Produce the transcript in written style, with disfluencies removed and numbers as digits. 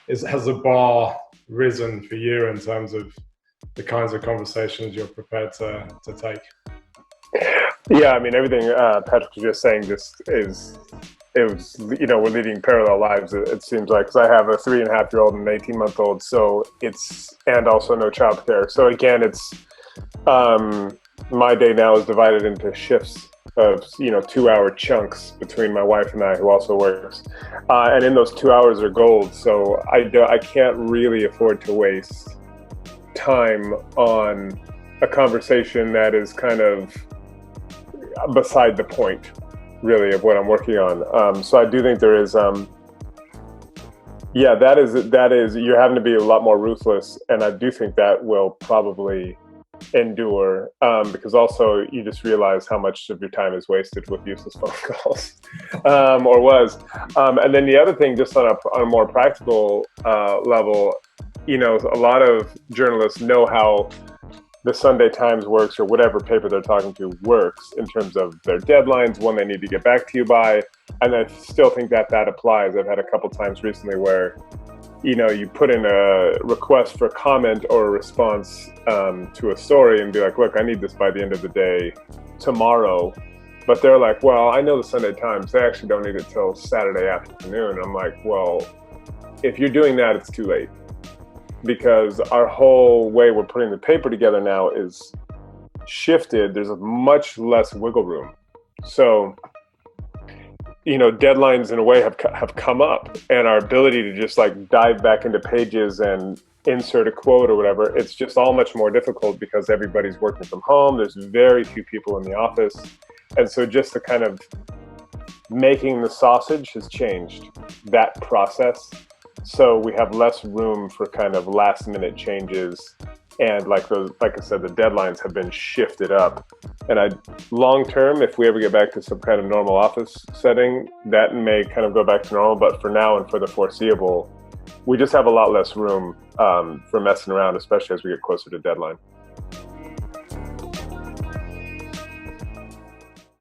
has the bar risen for you in terms of the kinds of conversations you're prepared to take? Yeah, I mean, everything Patrick was just saying just is, it was, we're leading parallel lives, it seems like, because I have a 3.5-year-old and an 18-month-old. So and also no childcare. So again, my day now is divided into shifts of, 2-hour chunks between my wife and I, who also works. And in those 2 hours are gold. So I can't really afford to waste time on a conversation that is kind of beside the point, really, of what I'm working on. So I do think there is, that is, you're having to be a lot more ruthless, and I do think that will probably endure, because also you just realize how much of your time is wasted with useless phone calls, or was. And then the other thing, just on a more practical level, a lot of journalists know how the Sunday Times works, or whatever paper they're talking to works, in terms of their deadlines, when they need to get back to you by. And I still think that applies. I've had a couple times recently where, you put in a request for comment or a response to a story and be like, look, I need this by the end of the day tomorrow. But they're like, well, I know the Sunday Times, they actually don't need it till Saturday afternoon. I'm like, well, if you're doing that, it's too late. Because our whole way we're putting the paper together now is shifted. There's a much less wiggle room. So, deadlines in a way have come up, and our ability to just like dive back into pages and insert a quote or whatever, it's just all much more difficult because everybody's working from home. There's very few people in the office. And so just the kind of making the sausage has changed that process. So we have less room for kind of last minute changes. And like I said, the deadlines have been shifted up. And long term, if we ever get back to some kind of normal office setting, that may kind of go back to normal. But for now and for the foreseeable, we just have a lot less room for messing around, especially as we get closer to deadline.